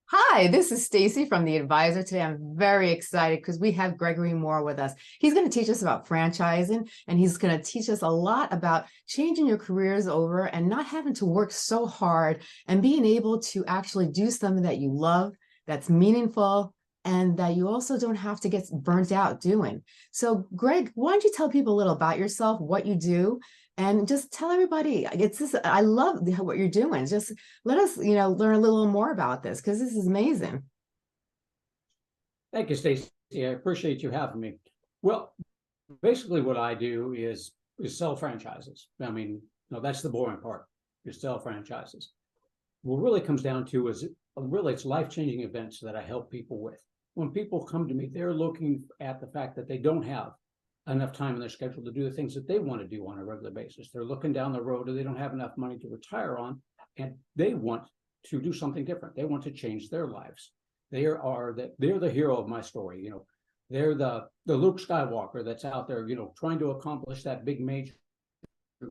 Hi, this is Stacey from The Advisor. Today, I'm very excited because we have Gregory Moore with us. He's going to teach us about franchising, and he's going to teach us a lot about changing your careers over and not having to work so hard and being able to actually do something that you love, that's meaningful, and that you also don't have to get burnt out doing. So, Greg, why don't you tell people a little about yourself, what you do, and just tell everybody, I love what you're doing. Just let us, learn a little more about this because this is amazing. Thank you, Stacey. I appreciate you having me. Well, basically what I do is sell franchises. I mean, that's the boring part, is sell franchises. What really comes down to is it's life-changing events that I help people with. When people come to me, they're looking at the fact that they don't have enough time in their schedule to do the things that they want to do on a regular basis. They're looking down the road, or they don't have enough money to retire on, and they want to do something different. They want to change their lives. They're the hero of my story. They're the Luke Skywalker that's out there, trying to accomplish that big major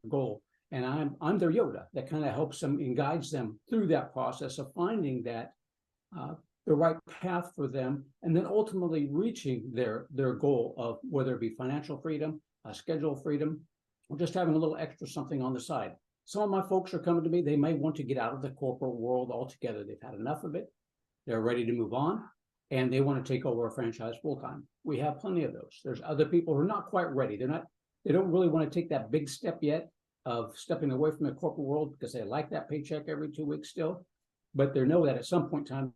goal. And I'm their Yoda that kind of helps them and guides them through that process of finding that the right path for them, and then ultimately reaching their goal of whether it be financial freedom, schedule freedom, or just having a little extra something on the side. Some of my folks are coming to me. They may want to get out of the corporate world altogether. They've had enough of it. They're ready to move on, and they want to take over a franchise full time. We have plenty of those. There's other people who are not quite ready. They don't really want to take that big step yet of stepping away from the corporate world because they like that paycheck every 2 weeks still, but they know that at some point in time,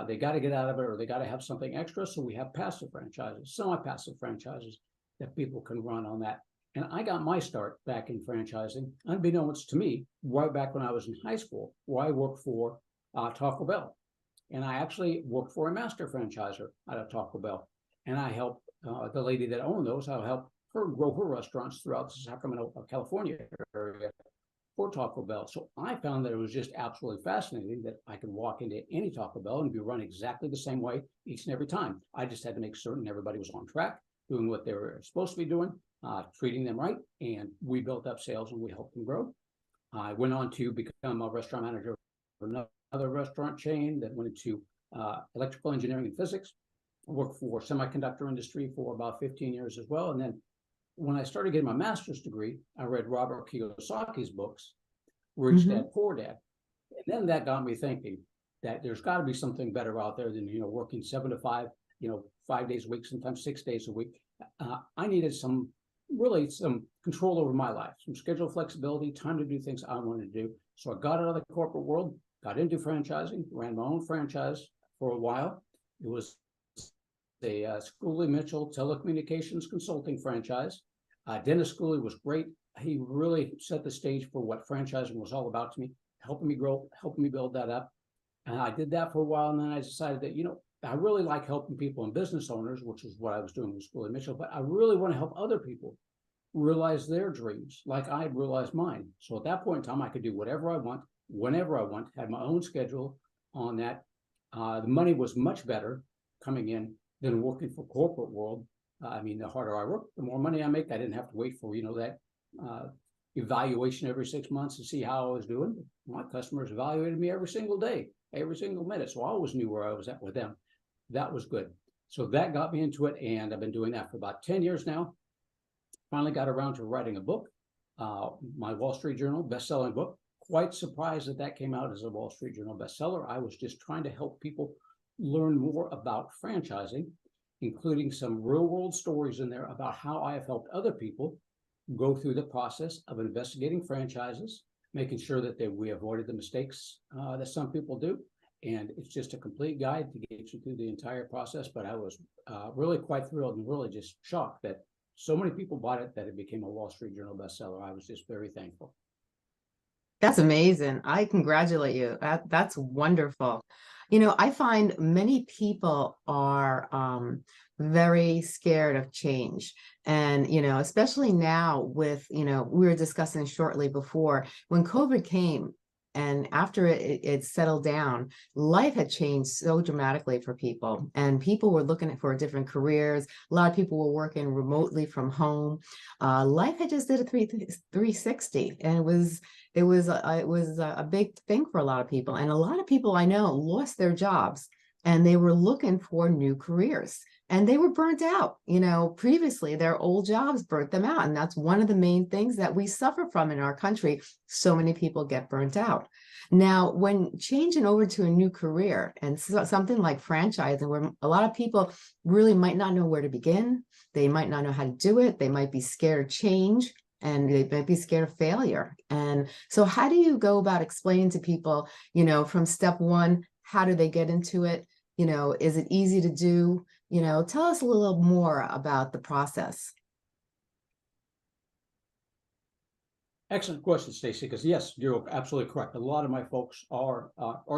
they got to get out of it, or they got to have something extra. So we have passive franchises, semi-passive franchises that people can run on that. And I got my start back in franchising, unbeknownst to me, right back when I was in high school, where I worked for Taco Bell. And I actually worked for a master franchisor out of Taco Bell. And I helped the lady that owned those, I helped her grow her restaurants throughout the Sacramento, California area for Taco Bell. So I found that it was just absolutely fascinating that I could walk into any Taco Bell and be run exactly the same way each and every time. I just had to make certain everybody was on track, doing what they were supposed to be doing, treating them right, and we built up sales and we helped them grow. I went on to become a restaurant manager for another restaurant chain that went into electrical engineering and physics. I worked for semiconductor industry for about 15 years as well. And then when I started getting my master's degree, I read Robert Kiyosaki's books, Rich Dad, Poor Dad. And then that got me thinking that there's got to be something better out there than, working 7 to 5, 5 days a week, sometimes 6 days a week. I needed some control over my life, some schedule flexibility, time to do things I wanted to do. So I got out of the corporate world, got into franchising, ran my own franchise for a while. It was a Schooley Mitchell telecommunications consulting franchise. Dennis Schooley was great. He really set the stage for what franchising was all about to me, helping me grow, helping me build that up. And I did that for a while. And then I decided that, I really like helping people and business owners, which is what I was doing with Schooley Mitchell, but I really want to help other people realize their dreams like I realized mine. So at that point in time, I could do whatever I want, whenever I want, had my own schedule on that. The money was much better coming in than working for corporate world. The harder I work, the more money I make. I didn't have to wait for, that evaluation every 6 months to see how I was doing. My customers evaluated me every single day, every single minute. So I always knew where I was at with them. That was good. So that got me into it. And I've been doing that for about 10 years now. Finally got around to writing a book, my Wall Street Journal best-selling book. Quite surprised that came out as a Wall Street Journal bestseller. I was just trying to help people learn more about franchising, including some real-world stories in there about how I have helped other people go through the process of investigating franchises, making sure that we avoided the mistakes that some people do. And it's just a complete guide to get you through the entire process. But I was really quite thrilled and really just shocked that so many people bought it that it became a Wall Street Journal bestseller. I was just very thankful. That's amazing. I congratulate you. That's wonderful. I find many people are very scared of change. And, especially now with, we were discussing shortly before when COVID came And after it settled down, life had changed so dramatically for people, and people were looking for different careers. A lot of people were working remotely from home. Life had just did a 360, and it was a big thing for a lot of people. And a lot of people I know lost their jobs, and they were looking for new careers. And they were burnt out. Previously their old jobs burnt them out. And that's one of the main things that we suffer from in our country. So many people get burnt out. Now, when changing over to a new career and something like franchising, where a lot of people really might not know where to begin, they might not know how to do it, they might be scared of change, and they might be scared of failure. And so how do you go about explaining to people, from step one, how do they get into it? Is it easy to do? Tell us a little more about the process. Excellent question, Stacey, because yes, you're absolutely correct. A lot of my folks are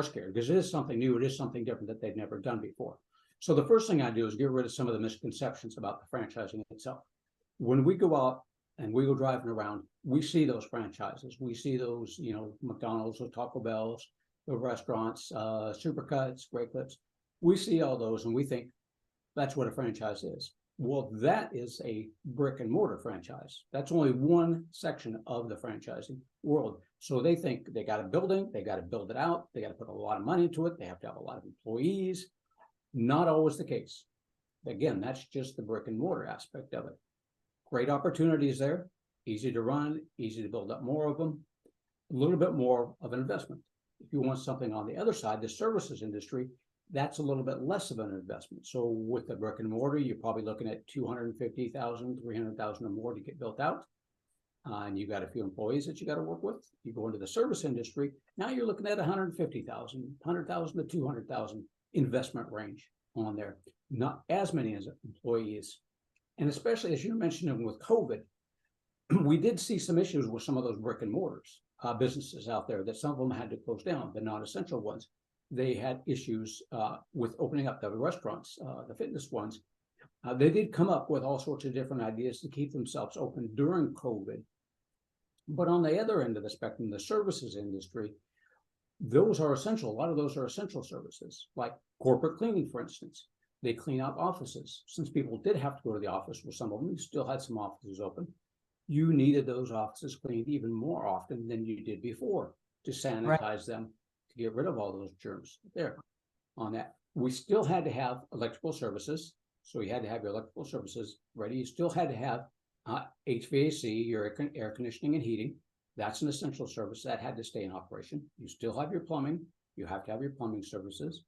scared because it is something new. It is something different that they've never done before. So the first thing I do is get rid of some of the misconceptions about the franchising itself. When we go out and we go driving around, we see those franchises. We see those, McDonald's or Taco Bell's, the restaurants, Supercuts, Great Clips. We see all those and we think that's what a franchise is. Well, that is a brick and mortar franchise. That's only one section of the franchising world. So they think they got a building, they got to build it out, they got to put a lot of money into it, they have to have a lot of employees. Not always the case. Again, that's just the brick and mortar aspect of it. Great opportunities there, easy to run, easy to build up more of them, a little bit more of an investment. If you want something on the other side, the services industry, that's a little bit less of an investment. So with the brick and mortar, you're probably looking at $250,000, $300,000 or more to get built out. And you got a few employees that you got to work with. You go into the service industry, now you're looking at $150,000, $100,000 to $200,000 investment range on there. Not as many as employees. And especially as you mentioned with COVID, we did see some issues with some of those brick and mortars businesses out there that some of them had to close down, the non-essential ones. They had issues with opening up the restaurants, the fitness ones. They did come up with all sorts of different ideas to keep themselves open during COVID. But on the other end of the spectrum, the services industry, those are essential. A lot of those are essential services, like corporate cleaning, for instance. They clean out offices. Since people did have to go to the office, well, some of them still had some offices open. You needed those offices cleaned even more often than you did before to sanitize them, to get rid of all those germs there on that. We still had to have electrical services. So you had to have your electrical services ready. You still had to have HVAC, your air conditioning and heating. That's an essential service that had to stay in operation. You still have your plumbing. You have to have your plumbing services,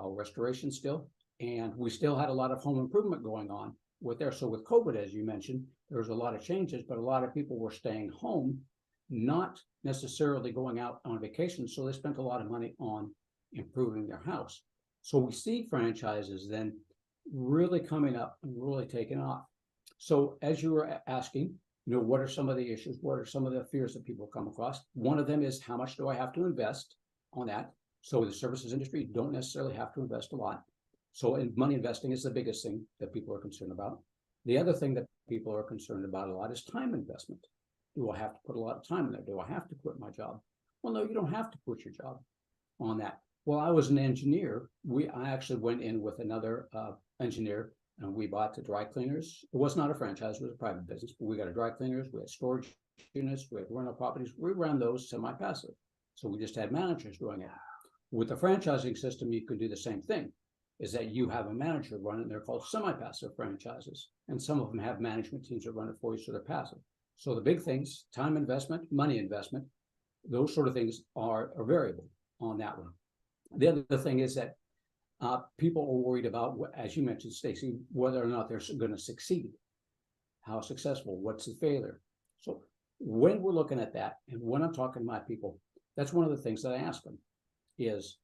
restoration still. And we still had a lot of home improvement going on with there. So with COVID, as you mentioned, there was a lot of changes, but a lot of people were staying home, not necessarily going out on vacation. So they spent a lot of money on improving their house. So we see franchises then really coming up and really taking off. So as you were asking, what are some of the issues? What are some of the fears that people come across? One of them is, how much do I have to invest on that? So the services industry, you don't necessarily have to invest a lot. So money investing is the biggest thing that people are concerned about. The other thing that people are concerned about a lot is time investment. Do I have to put a lot of time in there? Do I have to quit my job? Well, no, you don't have to quit your job on that. Well, I was an engineer. I actually went in with another engineer, and we bought the dry cleaners. It was not a franchise, it was a private business, but we got a dry cleaners, we had storage units, we had rental properties. We ran those semi-passive. So we just had managers doing it. With the franchising system, you could do the same thing, is that you have a manager run it, and they're called semi-passive franchises. And some of them have management teams that run it for you, so they're passive. So the big things, time investment, money investment, those sort of things are variable on that one. The other thing is that people are worried about, as you mentioned, Stacey, whether or not they're going to succeed. How successful? What's the failure? So when we're looking at that, and when I'm talking to my people, that's one of the things that I ask them is,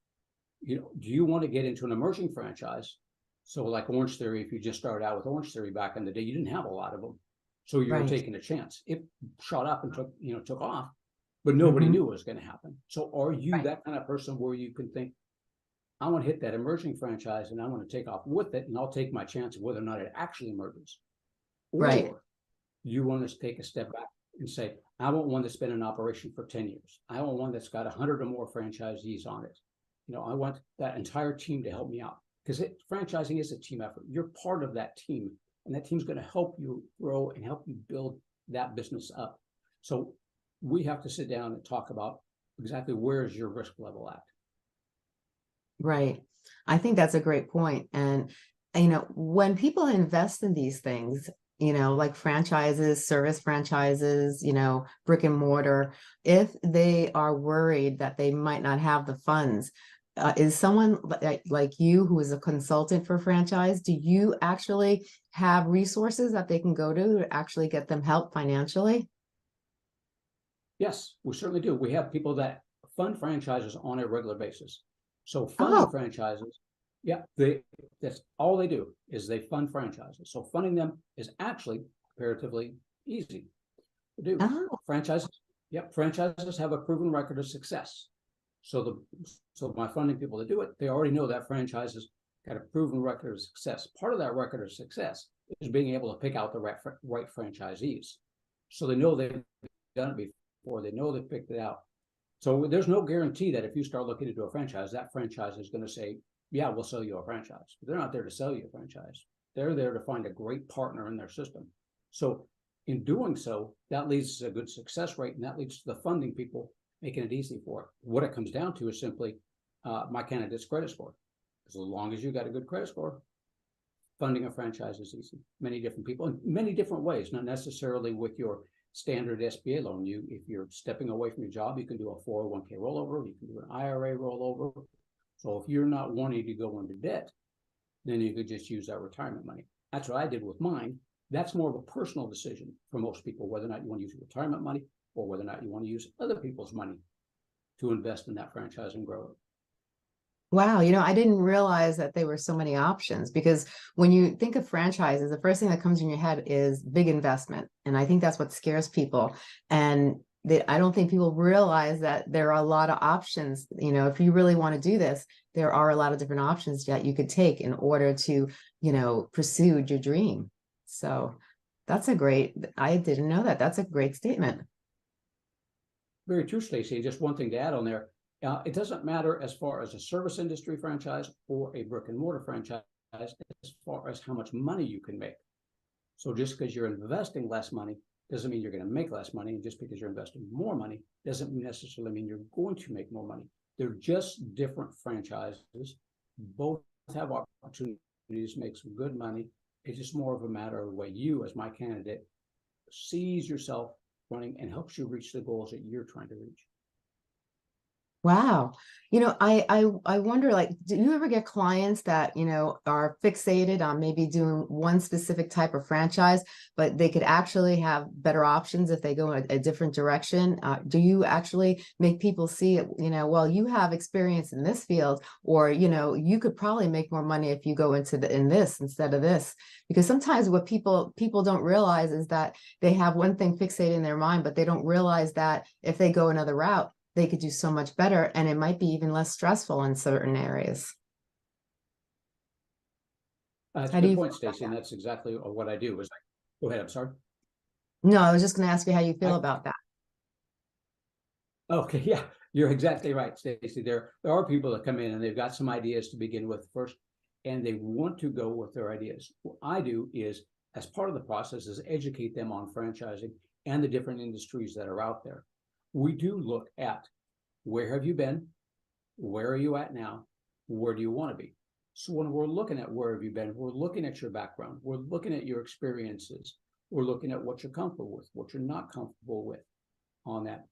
do you want to get into an emerging franchise? So like Orange Theory, if you just started out with Orange Theory back in the day, you didn't have a lot of them. So you were taking a chance. It shot up and took off, but nobody knew it was going to happen. So are you that kind of person where you can think, I want to hit that emerging franchise and I want to take off with it, and I'll take my chance of whether or not it actually emerges? Or you want to take a step back and say, I want one that's been in operation for 10 years. I want one that's got 100 or more franchisees on it. I want that entire team to help me out, because franchising is a team effort. You're part of that team, and that team's going to help you grow and help you build that business up. So we have to sit down and talk about exactly where is your risk level at. Right. I think that's a great point. And, when people invest in these things, like franchises, service franchises, brick and mortar, if they are worried that they might not have the funds, is someone like you who is a consultant for franchise, do you actually have resources that they can go to actually get them help financially? Yes, we certainly do. We have people that fund franchises on a regular basis. So funding Oh, franchises, yeah, that's all they do is they fund franchises. So funding them is actually comparatively easy to do. oh, Franchises, yep, franchises have a proven record of success. So my funding people that do it, they already know that franchises got a proven record of success. Part of that record of success is being able to pick out the right franchisees. So they know they've done it before, they know they picked it out. So there's no guarantee that if you start looking to do a franchise, that franchise is going to say, yeah, we'll sell you a franchise. But they're not there to sell you a franchise. They're there to find a great partner in their system. So in doing so, that leads to a good success rate, and that leads to the funding people making it easy for it. What it comes down to is simply my candidate's credit score. As long as you got a good credit score, funding a franchise is easy. Many different people in many different ways, not necessarily with your standard SBA loan. If you're stepping away from your job, you can do a 401k rollover, you can do an IRA rollover. So if you're not wanting to go into debt, then you could just use that retirement money. That's what I did with mine. That's more of a personal decision for most people, whether or not you want to use retirement money or whether or not you want to use other people's money to invest in that franchise and grow it. wow. I didn't realize that there were so many options, because when you think of franchises, the first thing that comes in your head is big investment. And I think that's what scares people. And I don't think people realize that there are a lot of options. If you really want to do this, there are a lot of different options that you could take in order to, pursue your dream. So I didn't know that. That's a great statement. Very true, Stacey. And just one thing to add on there, it doesn't matter as far as a service industry franchise or a brick and mortar franchise as far as how much money you can make. So just because you're investing less money doesn't mean you're going to make less money. And just because you're investing more money doesn't necessarily mean you're going to make more money. They're just different franchises. Both have opportunities to make some good money. It's just more of a matter of the way you, as my candidate, sees yourself running and helps you reach the goals that you're trying to reach. Wow. I wonder, like, do you ever get clients that, are fixated on maybe doing one specific type of franchise, but they could actually have better options if they go in a different direction? Do you actually make people see it, well, you have experience in this field, or, you could probably make more money if you go in this instead of this? Because sometimes what people don't realize is that they have one thing fixated in their mind, but they don't realize that if they go another route, they could do so much better, and it might be even less stressful in certain areas. That's a How do good you point, feel about Stacey, and that? that's exactly what I do. Go ahead. I'm sorry. No, I was just going to ask you how you feel I, about that. okay, yeah, you're exactly right, Stacey. There are people that come in and they've got some ideas to begin with first, and they want to go with their ideas. What I do is, as part of the process, is educate them on franchising and the different industries that are out there. We do look at where have you been, where are you at now, where do you want to be? So when we're looking at where have you been, we're looking at your background, we're looking at your experiences, we're looking at what you're comfortable with, what you're not comfortable with on that.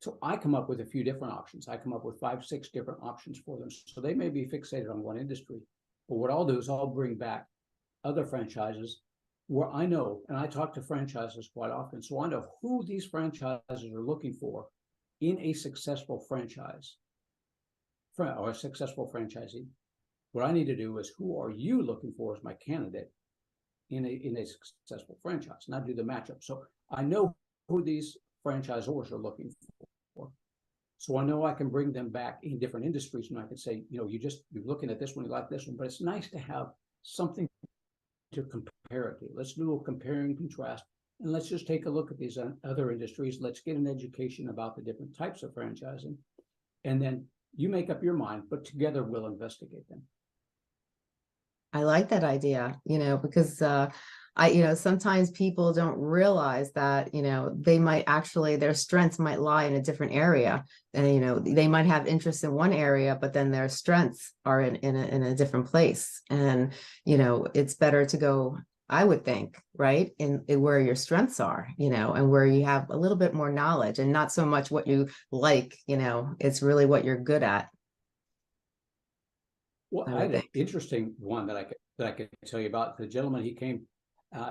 So I come up with a few different options. I come up with 5, 6 different options for them. So they may be fixated on one industry, but what I'll do is I'll bring back other franchises where I know, and I talk to franchises quite often, so I know who these franchises are looking for in a successful franchise or a successful franchisee. What I need to do is, who are you looking for as my candidate in a successful franchise? And I do the matchup. So I know who these franchisors are looking for. So I know I can bring them back in different industries, and I can say, you're looking at this one, you like this one, but it's nice to have something to compare it to. Let's do a compare and contrast and let's just take a look at these other industries. Let's get an education about the different types of franchising. And then you make up your mind, but together we'll investigate them. I like that idea, because sometimes people don't realize that, they might actually, their strengths might lie in a different area. And, they might have interest in one area, but then their strengths are in a different place. And, it's better to go, I would think, right, in where your strengths are, and where you have a little bit more knowledge and not so much what you like, it's really what you're good at. Well, I had an interesting one that I could tell you about. The gentleman, he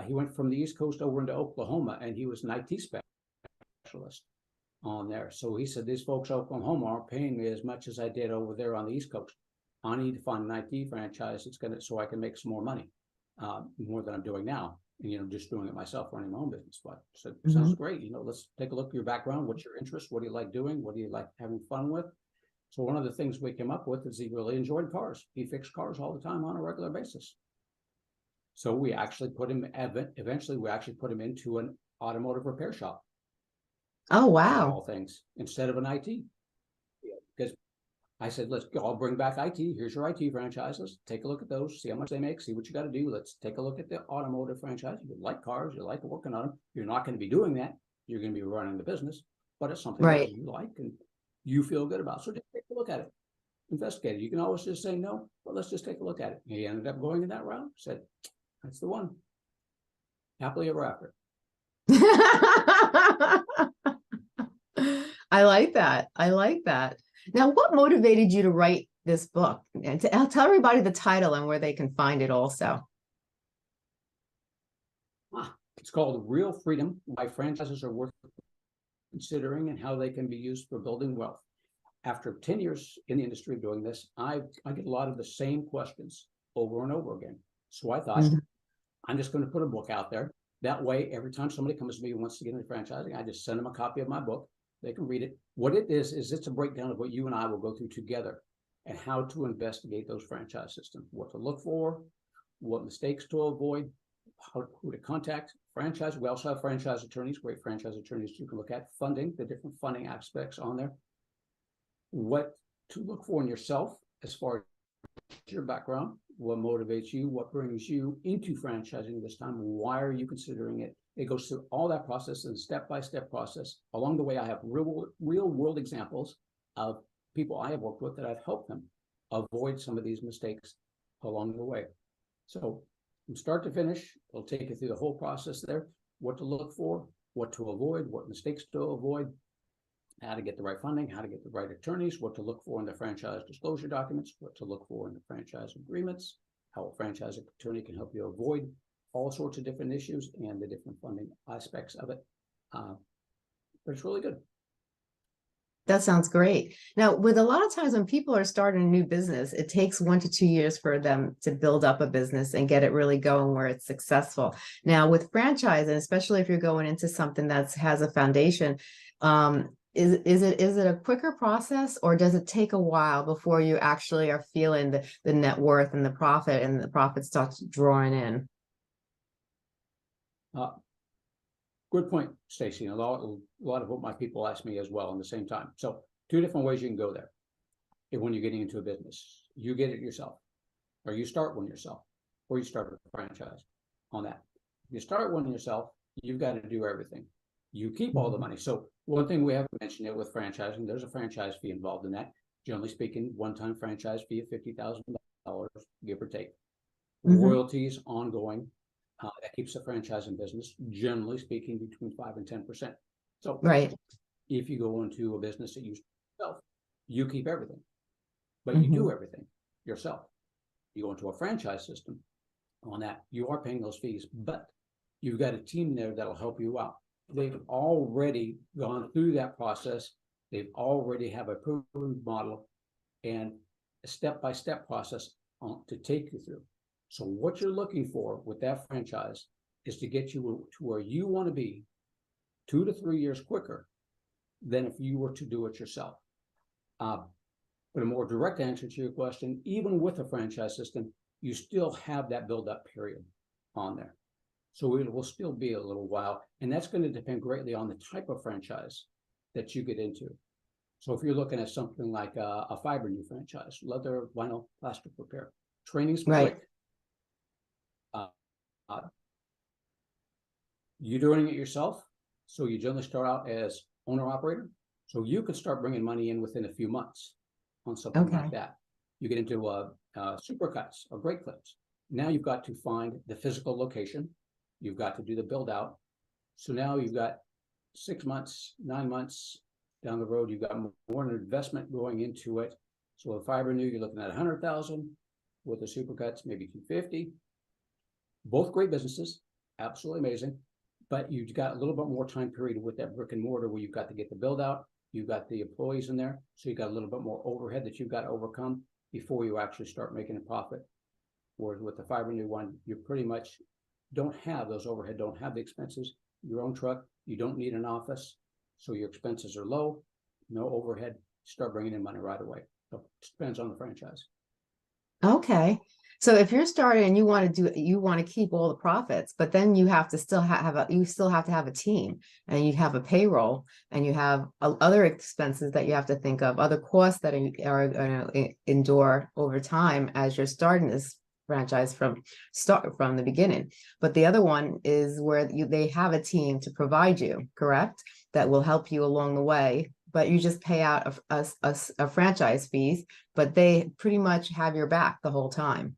went from the East Coast over into Oklahoma, and he was an IT specialist on there. So he said, these folks in Oklahoma aren't paying me as much as I did over there on the East Coast. I need to find an IT franchise so I can make some more money, more than I'm doing now. And, just doing it myself, running my own business. But so sounds great. Let's take a look at your background. What's your interest? What do you like doing? What do you like having fun with? So one of the things we came up with is he really enjoyed cars. He fixed cars all the time on a regular basis. So we actually eventually we actually put him into an automotive repair shop. Oh, wow. All things instead of an IT. Because I said, I'll bring back IT. Here's your IT franchises. Take a look at those, see how much they make, see what you got to do. Let's take a look at the automotive franchise. You like cars, you like working on them. You're not going to be doing that. You're going to be running the business, but it's something that you like and you feel good about. So just take a look at it, investigate it. You can always just say no, but let's just take a look at it. He ended up going in that route, said, that's the one. Happily ever after. I like that. I like that. Now, what motivated you to write this book? And tell everybody the title and where they can find it also. It's called Real Freedom, Why Franchises Are Worth Considering and How They Can Be Used for Building Wealth. After 10 years in the industry of doing this, I get a lot of the same questions over and over again. So I thought, I'm just going to put a book out there. That way, every time somebody comes to me and wants to get into franchising, I just send them a copy of my book. They can read it. What it is it's a breakdown of what you and I will go through together and how to investigate those franchise systems, what to look for, what mistakes to avoid, who to contact, franchise. We also have franchise attorneys, great franchise attorneys you can look at, funding, the different funding aspects on there, what to look for in yourself as far as your background, what motivates you, what brings you into franchising this time, why are you considering it? It goes through all that process and step-by-step process. Along the way, I have real world examples of people I have worked with that I've helped them avoid some of these mistakes along the way. So from start to finish, it'll take you through the whole process there, what to look for, what to avoid, what mistakes to avoid, how to get the right funding, how to get the right attorneys, what to look for in the franchise disclosure documents, what to look for in the franchise agreements, how a franchise attorney can help you avoid all sorts of different issues and the different funding aspects of it. But it's really good. That sounds great. Now, with a lot of times when people are starting a new business, it takes 1 to 2 years for them to build up a business and get it really going where it's successful. Now, with franchising, especially if you're going into something that has a foundation, is it a quicker process, or does it take a while before you actually are feeling the net worth and the profit starts drawing in? Good point, Stacey. A lot of what my people ask me as well in the same time. So 2 different ways you can go there. When you're getting into a business, you get it yourself, or you start one yourself, or you start a franchise on that. If you start one yourself, you've got to do everything. You keep all the money. So one thing we haven't mentioned it with franchising, there's a franchise fee involved in that. Generally speaking, one-time franchise fee of $50,000, give or take. Royalties ongoing. That keeps the franchise in business, generally speaking, between 5 and 10%. So if you go into a business that you yourself, you keep everything, but you do everything yourself. You go into a franchise system on that, you are paying those fees, but you've got a team there that'll help you out. They've already gone through that process. They've already have a proven model and a step-by-step process to take you through. So what you're looking for with that franchise is to get you to where you want to be 2 to 3 years quicker than if you were to do it yourself. But a more direct answer to your question, even with a franchise system, you still have that build-up period on there. So it will still be a little while, and that's going to depend greatly on the type of franchise that you get into. So if you're looking at something like a fiber new franchise, leather, vinyl, plastic repair, training's Right. quick. Uh, you're doing it yourself, so you generally start out as owner operator. So you could start bringing money in within a few months on something like Okay. that. You get into supercuts or great clips. Now you've got to find the physical location. You've got to do the build out. So now you've got 6 months, 9 months down the road, you've got more investment going into it. So with fiber new, you're looking at 100,000. With the supercuts, maybe 250. Both great businesses, absolutely amazing. But you've got a little bit more time period with that brick and mortar where you've got to get the build out. You've got the employees in there. So you've got a little bit more overhead that you've got to overcome before you actually start making a profit. Whereas with the fiber new one, you pretty much don't have those overhead, don't have the expenses, your own truck, you don't need an office. So your expenses are low, no overhead, start bringing in money right away. So it depends on the franchise. Okay. So if you're starting and you want to keep all the profits, but then you have to still you still have to have a team, and you have a payroll, and you have other expenses that you have to think of, other costs that are going to endure over time as you're starting this franchise from the beginning. But the other one is where they have a team to provide you, correct? That will help you along the way, but you just pay out a franchise fees, but they pretty much have your back the whole time,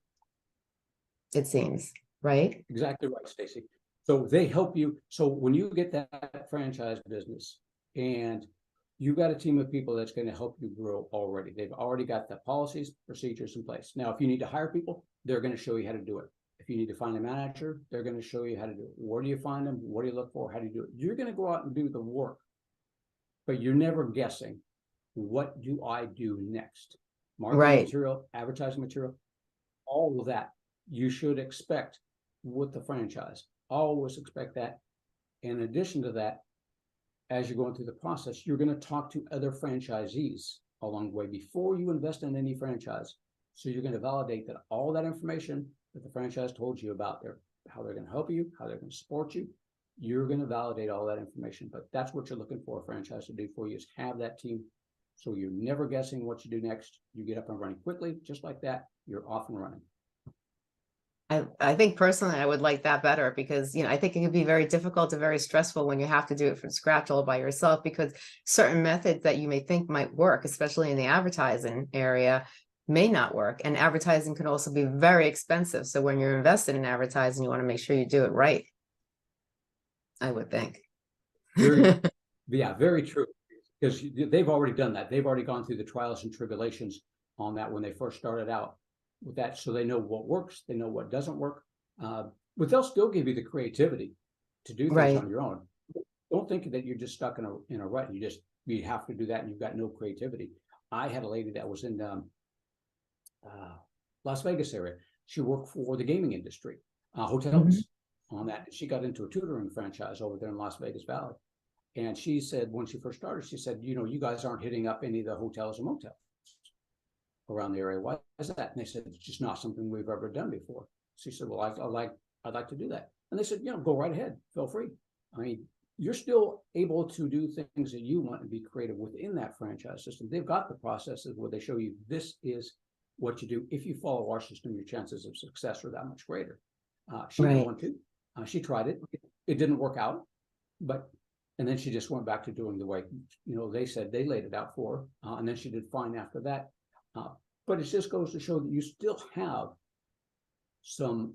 it seems, right? Exactly right, Stacey. So they help you. So when you get that franchise business and you've got a team of people that's going to help you grow already, they've already got the policies, procedures in place. Now, if you need to hire people, they're going to show you how to do it. If you need to find a manager, they're going to show you how to do it. Where do you find them? What do you look for? How do you do it? You're going to go out and do the work, but you're never guessing, what do I do next? Marketing Right. material, advertising material, all of that you should expect with the franchise. Always expect that. In addition to that, as you're going through the process, you're going to talk to other franchisees along the way before you invest in any franchise. So you're going to validate that all that information that the franchise told you about how they're going to help you, how they're going to support you, you're going to validate all that information. But that's what you're looking for a franchise to do for you, is have that team. So you're never guessing what you do next. You get up and running quickly, just like that, you're off and running. I think personally I would like that better, because I think it could be very difficult and very stressful when you have to do it from scratch all by yourself, because certain methods that you may think might work, especially in the advertising area, may not work. And advertising can also be very expensive. So when you're investing in advertising, you want to make sure you do it right, I would think. Very true. Because they've already done that. They've already gone through the trials and tribulations on that when they first started out with that. So they know what works, they know what doesn't work. But they'll still give you the creativity to do things Right. on your own. Don't think that you're just stuck in a rut. You have to do that and you've got no creativity. I had a lady that was in Las Vegas area. She worked for the gaming industry, hotels on that. She got into a tutoring franchise over there in Las Vegas Valley. And she said, when she first started, she said, you guys aren't hitting up any of the hotels and motels around the area. Why is that? And they said, it's just not something we've ever done before. She said, well, I'd like to do that. And they said, go right ahead, feel free. I mean, you're still able to do things that you want to be creative within that franchise system. They've got the processes where they show you, this is what you do. If you follow our system, your chances of success are that much greater. She didn't want to. She tried it. It didn't work out, and then she just went back to doing the way, they said they laid it out for her. And then she did fine after that. But it just goes to show that you still have some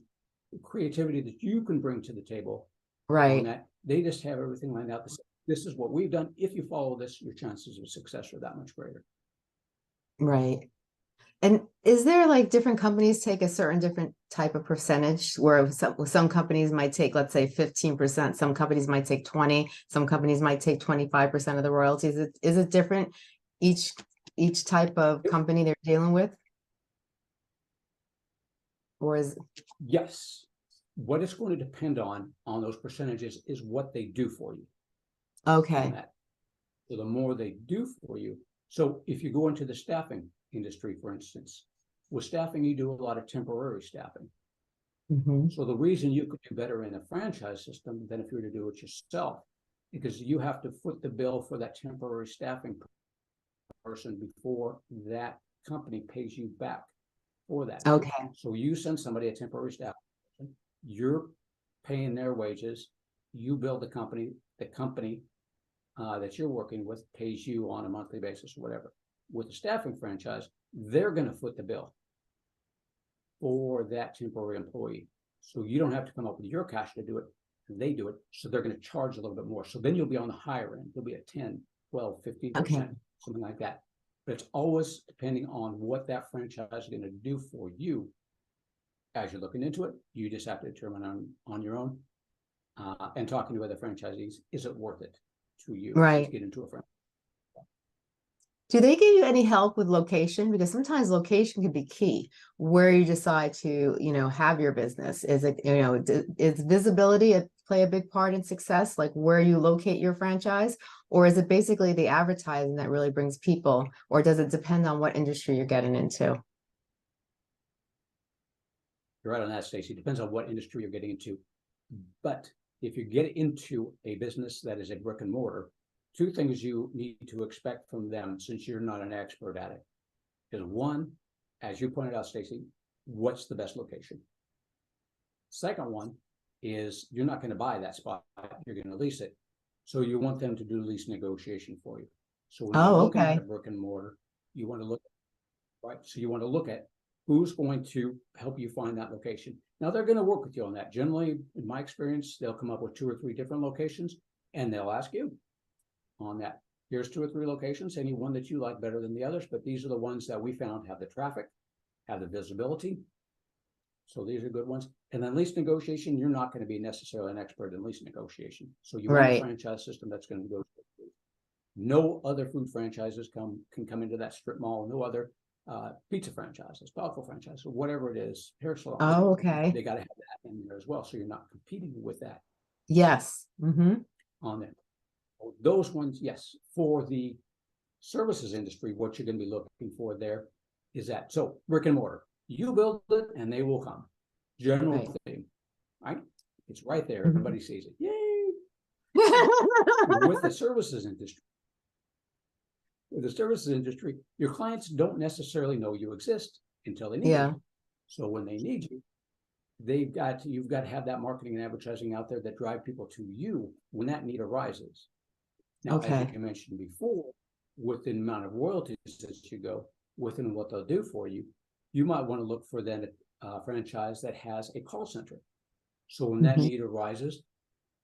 creativity that you can bring to the table. Right. On that. They just have everything lined out. This is what we've done. If you follow this, your chances of success are that much greater. Right. And is there like different companies take a certain different type of percentage, where some companies might take, let's say 15%, some companies might take 20, some companies might take 25% of the royalties? Is it different each type of company they're dealing with? Or is Yes. What it's going to depend on those percentages is what they do for you. Okay. So the more they do for you. So if you go into the staffing industry, for instance, with staffing, you do a lot of temporary staffing. Mhm. So the reason you could do better in a franchise system than if you were to do it yourself, because you have to foot the bill for that temporary staffing person before that company pays you back for that. Okay. So you send somebody a temporary staff person, you're paying their wages, you build the company that you're working with pays you on a monthly basis or whatever. With a staffing franchise, they're going to foot the bill for that temporary employee. So you don't have to come up with your cash to do it. They do it. So they're going to charge a little bit more. So then you'll be on the higher end. You'll be at 10, 12, 15%, Okay. something like that. But it's always depending on what that franchise is going to do for you. As you're looking into it, you just have to determine on your own and talking to other franchisees, is it worth it to you to Right. get into a franchise? Do they give you any help with location? Because sometimes location can be key where you decide to, have your business. Is it, is visibility play a big part in success, like where you locate your franchise? Or is it basically the advertising that really brings people? Or does it depend on what industry you're getting into? You're right on that, Stacey. Depends on what industry you're getting into. But if you get into a business that is a brick and mortar, two things you need to expect from them, since you're not an expert at it, is one, as you pointed out, Stacey, what's the best location? Second one is you're not going to buy that spot, you're going to lease it. So you want them to do lease negotiation for you. So when you're Oh, looking at okay. a brick and mortar, you want to look, right? So you want to look at who's going to help you find that location. Now they're going to work with you on that. Generally, in my experience, they'll come up with 2 or 3 different locations and they'll ask you on that. Here's 2 or 3 locations, any one that you like better than the others, but these are the ones that we found have the traffic, have the visibility. So these are good ones. And then lease negotiation, you're not going to be necessarily an expert in lease negotiation. So you want a Right. franchise system that's going to go. No other food franchises can come into that strip mall. No other pizza franchises, dog franchises, whatever it is, hair salons. Oh, okay. They got to have that in there as well. So you're not competing with that Yes. Mm-hmm. on them. Those ones, yes. For the services industry, what you're going to be looking for there is that. So brick and mortar, you build it and they will come. General Right. thing, right? It's right there. Mhm. Everybody sees it. Yay! With the services industry, your clients don't necessarily know you exist until they need Yeah. you. So when they need you, you've got to have that marketing and advertising out there that drive people to you when that need arises. Now, as Okay. you mentioned before, with the amount of royalties that you go within what they'll do for you, you might want to look for then a franchise that has a call center. So when that Mhm. need arises,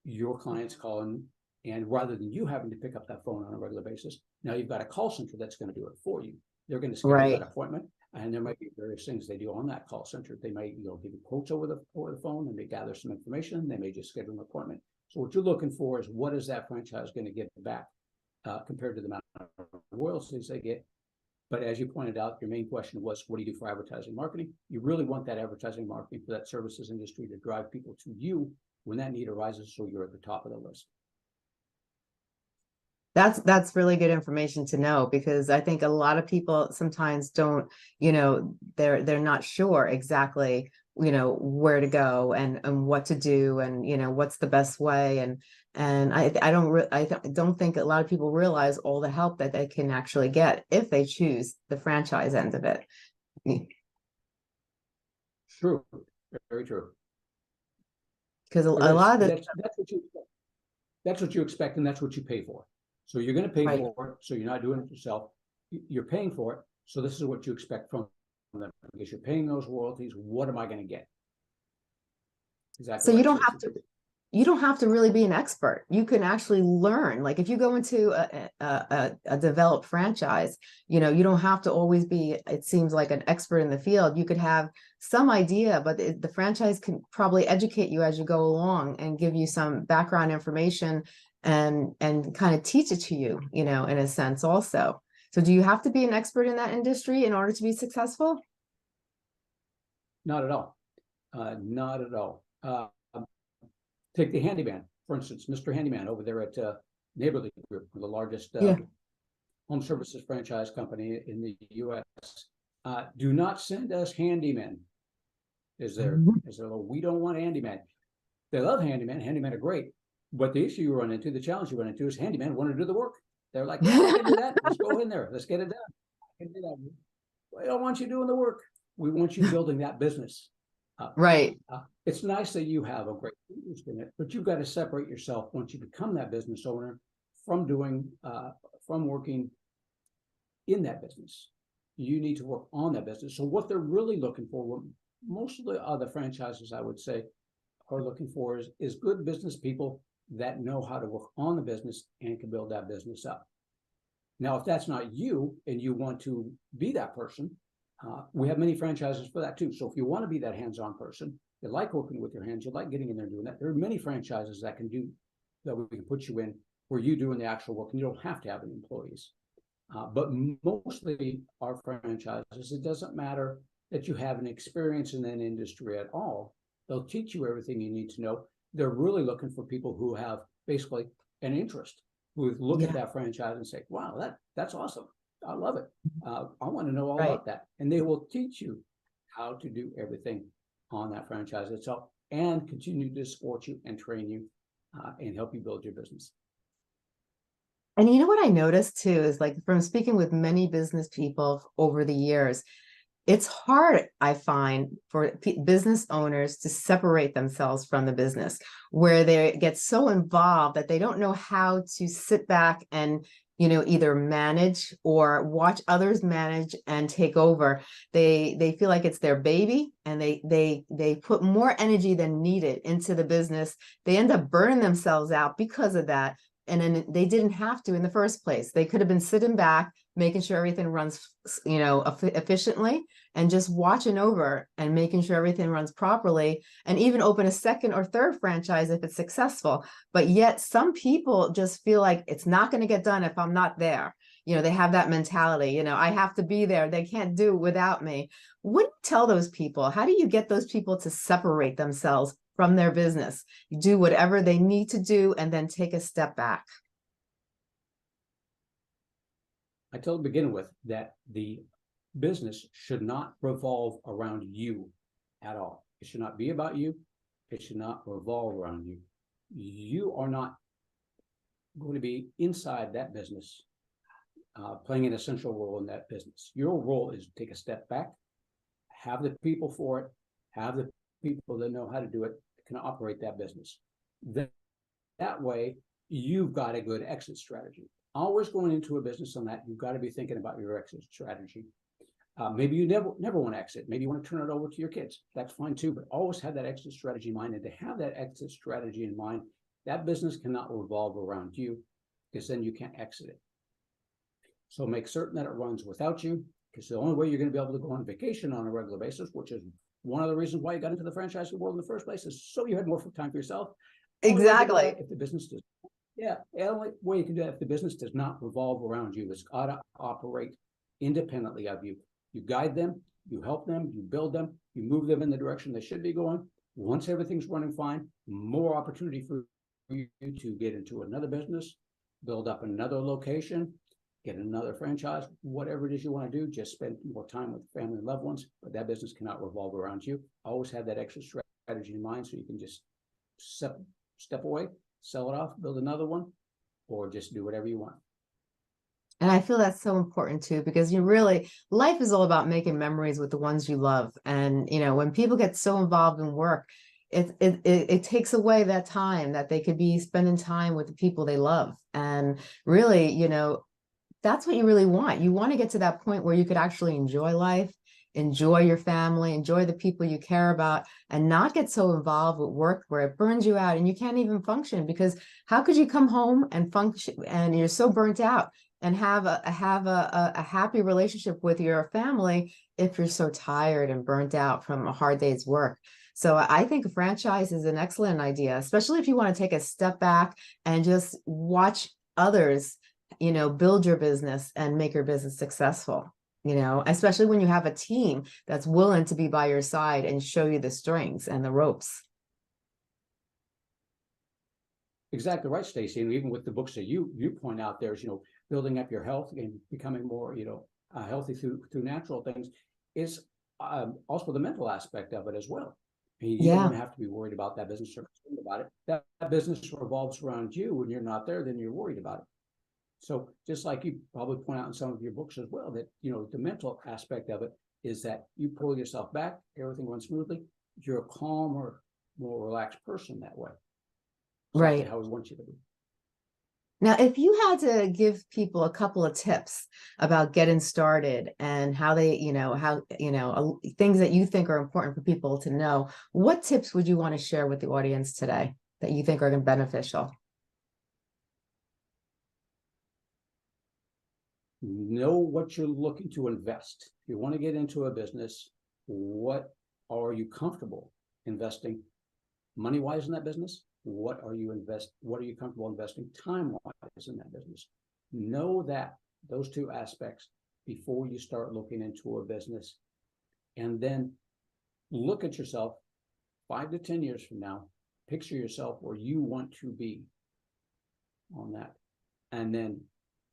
your clients call in, and rather than you having to pick up that phone on a regular basis, now you've got a call center that's going to do it for you. They're going to schedule Right. that appointment, and there might be various things they do on that call center. They may give you quotes over the phone, and they gather some information. They may just schedule an appointment. So what you're looking for is what is that franchise going to get back compared to the amount of royalties they get. But as you pointed out, your main question was, what do you do for advertising marketing? You really want that advertising marketing for that services industry to drive people to you when that need arises, so you're at the top of the list. That's really good information to know, because I think a lot of people sometimes don't, they're not sure exactly, where to go and what to do and what's the best way, and I don't think a lot of people realize all the help that they can actually get if they choose the franchise end of it. True, very true. Because a There is. lot of the That's what you expect. That's what you expect, and that's what you pay for. So you're going to pay right. for it. So you're not doing it yourself. You're paying for it. So this is what you expect from them, because you're paying those royalties. What am I going to get? Exactly So right, Stacey. you don't have to really be an expert. You can actually learn. Like if you go into a developed franchise, you don't have to always be, it seems like, an expert in the field. You could have some idea, but the franchise can probably educate you as you go along and give you some background information and kind of teach it to you, in a sense also. So do you have to be an expert in that industry in order to be successful? Not at all. Not at all. Take the handyman, for instance, Mr. Handyman over there at Neighborly Group, the largest Yeah. home services franchise company in the U.S. Do not send us handymen. Is there, oh, we don't want handyman. They love handyman. Handyman are great. But the issue you run into, the challenge you run into is handyman want to do the work. They're like, yeah, I can do that. Let's go in there. Let's get it done. I can do that. We don't want you doing the work. We want you building that business. Right. It's nice that you have a great interest in it, but you've got to separate yourself once you become that business owner from from working in that business. You need to work on that business. So what they're really looking for, what most of the other franchises, I would say, are looking for is good business people that know how to work on the business and can build that business up. Now, if that's not you and you want to be that person, we have many franchises for that too. So if you want to be that hands-on person, you like working with your hands, you like getting in there and doing that, there are many franchises that we can put you in where you're doing the actual work and you don't have to have any employees. But mostly our franchises, it doesn't matter that you have an experience in an industry at all. They'll teach you everything you need to know. They're really looking for people who have basically an interest, who look at that franchise and say, wow, that's awesome. I love it. I want to know all about that. And they will teach you how to do everything on that franchise itself and continue to support you and train you and help you build your business. And you know what I noticed too is, like, from speaking with many business people over the years, it's hard, I find, for business owners to separate themselves from the business, where they get so involved that they don't know how to sit back and, either manage or watch others manage and take over. They feel like it's their baby, and they put more energy than needed into the business. They end up burning themselves out because of that. And then they didn't have to in the first place. They could have been sitting back, making sure everything runs, efficiently, and just watching over and making sure everything runs properly, and even open a second or third franchise if it's successful. But yet some people just feel like it's not going to get done if I'm not there. They have that mentality, I have to be there. They can't do without me. What do you tell those people? How do you get those people to separate themselves from their business, do whatever they need to do, and then take a step back? I tell to begin with that the business should not revolve around you at all. It should not be about you. It should not revolve around you. You are not going to be inside that business, playing an essential role in that business. Your role is to take a step back, have the people for it, have the people that know how to do it, can operate that business. That way, you've got a good exit strategy. Always going into a business on that, you've got to be thinking about your exit strategy. Maybe you never want to exit. Maybe you want to turn it over to your kids. That's fine too, but always have that exit strategy in mind. And to have that exit strategy in mind, that business cannot revolve around you, because then you can't exit it. So make certain that it runs without you, because the only way you're going to be able to go on vacation on a regular basis, which is one of the reasons why you got into the franchising world in the first place, is so you had more time for yourself. Exactly. If the business does, the only way you can do that if the business does not revolve around you. It's got to operate independently of you. You guide them, you help them, you build them, you move them in the direction they should be going. Once everything's running fine, more opportunity for you to get into another business, build up another location, get another franchise, whatever it is you want to do. Just spend more time with family and loved ones, but that business cannot revolve around you. Always have that exit strategy in mind, so you can just step away, sell it off, build another one, or just do whatever you want. And I feel that's so important too, because life is all about making memories with the ones you love. And, when people get so involved in work, it takes away that time that they could be spending time with the people they love. And really, that's what you really want. You want to get to that point where you could actually enjoy life, enjoy your family, enjoy the people you care about, and not get so involved with work where it burns you out and you can't even function. Because how could you come home and function and you're so burnt out and have a happy relationship with your family if you're so tired and burnt out from a hard day's work? So I think a franchise is an excellent idea, especially if you want to take a step back and just watch others, build your business and make your business successful, especially when you have a team that's willing to be by your side and show you the strings and the ropes. Exactly right, Stacey. And even with the books that you point out, there's, building up your health and becoming more, healthy through natural things, is also the mental aspect of it as well. You don't Yeah. want to have to be worried about that business or concerned about it. That business revolves around you. When you're not there, then you're worried about it. So just like you probably point out in some of your books as well, that, the mental aspect of it is that you pull yourself back, everything runs smoothly. You're a calmer, more relaxed person that way. Exactly Right. how we want you to be. Now, if you had to give people a couple of tips about getting started and how they, things that you think are important for people to know, what tips would you want to share with the audience today that you think are beneficial? Know what you're looking to invest. If you want to get into a business, what are you comfortable investing money-wise in that business? What are you comfortable investing time-wise in that business? Know that those two aspects before you start looking into a business. And then look at yourself 5 to 10 years from now. Picture yourself where you want to be on that. And then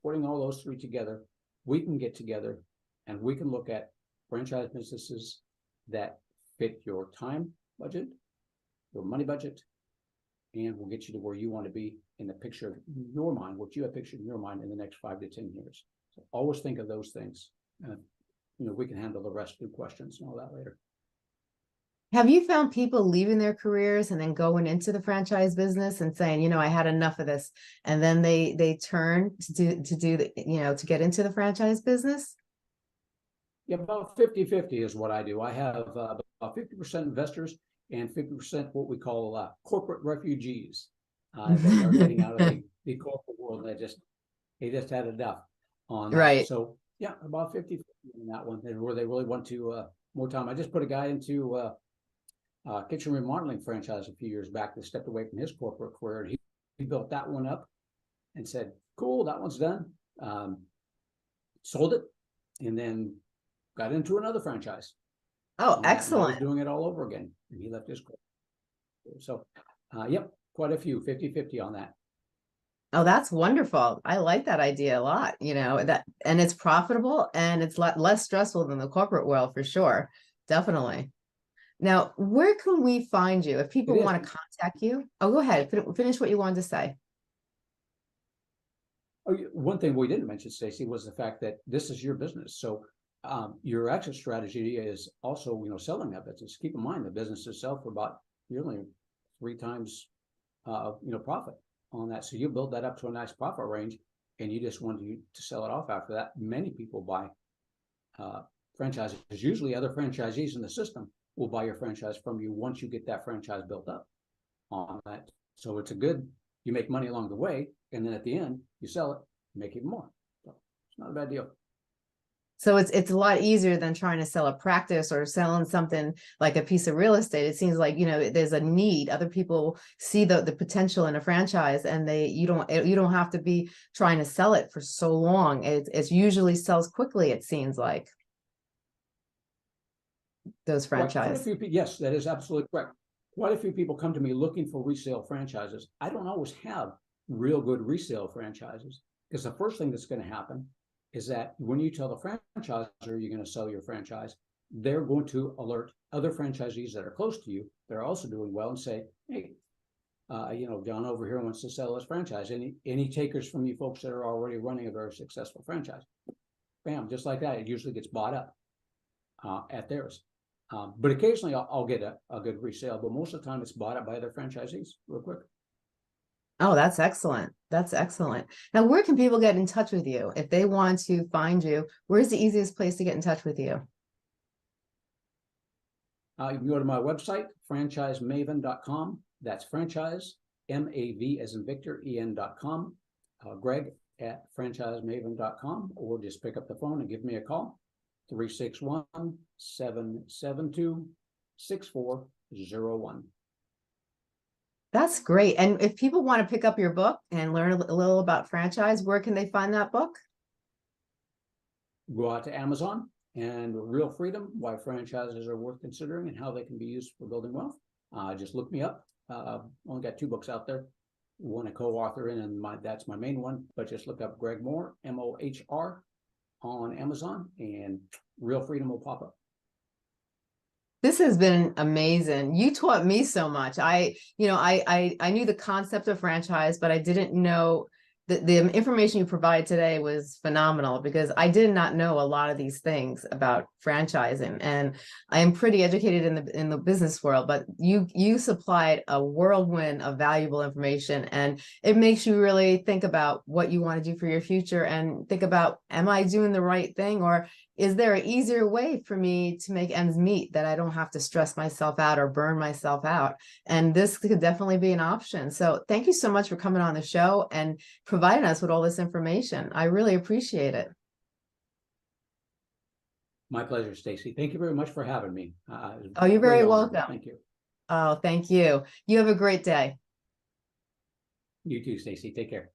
putting all those three together, we can get together and we can look at franchise businesses that fit your time budget, your money budget, and we'll get you to where you want to be in the picture of your mind, what you have pictured in your mind in the next 5 to 10 years. So always think of those things. And, we can handle the rest through questions and all that later. Have you found people leaving their careers and then going into the franchise business and saying, I had enough of this, and then they turn to get into the franchise business? Yeah, about 50-50 is what I do. I have about 50% investors and 50% what we call corporate refugees that are getting out of the corporate world. They just had enough on that. Right. So yeah, about 50 in that one, where they really want to more time. I just put a guy into kitchen remodeling franchise a few years back that stepped away from his corporate career. And he built that one up and said, cool, that one's done. Sold it and then got into another franchise. Oh, excellent. excellent. He's doing it all over again. And he left his corporate. So, yep, quite a few, 50-50 on that. Oh, that's wonderful. I like that idea a lot, and it's profitable and it's less stressful than the corporate world for sure. Definitely. Now, where can we find you if people want to contact you? Oh, go ahead. Finish what you wanted to say. Oh, one thing we didn't mention, Stacey, was the fact that this is your business. So your exit strategy is also, selling that business. Keep in mind the business itself for about nearly 3 times, profit on that. So you build that up to a nice profit range, and you just want to sell it off after that. Many people buy franchises. Usually, other franchisees in the system will buy your franchise from you once you get that franchise built up on that. So you make money along the way, and then at the end, you sell it, make even more. So it's not a bad deal. So it's a lot easier than trying to sell a practice or selling something like a piece of real estate. It seems like, there's a need. Other people see the potential in a franchise, and you don't have to be trying to sell it for so long. It usually sells quickly, it seems like, those franchises. Yes, that is absolutely correct. Quite a few people come to me looking for resale franchises. I don't always have real good resale franchises, because the first thing that's going to happen is that when you tell the franchisor you're going to sell your franchise, they're going to alert other franchisees that are close to you that are also doing well and say, hey, John over here wants to sell his franchise. Any takers from you folks that are already running a very successful franchise? Bam, just like that, it usually gets bought up at theirs. But occasionally I'll get a good resale, but most of the time it's bought up by other franchisees real quick. Oh, that's excellent. That's excellent. Now, where can people get in touch with you? If they want to find you, where's the easiest place to get in touch with you? You can go to my website, franchisemaven.com. That's franchise, M-A-V as in Victor, E-N.com. Greg at franchisemaven.com, or just pick up the phone and give me a call, 361-772-6401. That's great. And if people want to pick up your book and learn a little about franchise, where can they find that book? Go out to Amazon and Real Freedom, Why Franchises Are Worth Considering and How They Can Be Used for Building Wealth. Just look me up. Only got 2 books out there. One a co-author in, and that's my main one. But just look up Greg Moore, M-O-H-R, on Amazon, and Real Freedom will pop up. This has been amazing. You taught me so much. I knew the concept of franchise, but I didn't know the information you provide today was phenomenal because I did not know a lot of these things about franchising. And I am pretty educated in the business world, but you supplied a whirlwind of valuable information, and it makes you really think about what you want to do for your future and think about, am I doing the right thing, or is there an easier way for me to make ends meet that I don't have to stress myself out or burn myself out? And this could definitely be an option. So thank you so much for coming on the show and providing us with all this information. I really appreciate it. My pleasure, Stacey. Thank you very much for having me. Oh, you're very Great honor. welcome. Thank you. Oh, thank you. You have a great day. You too, Stacey. Take care.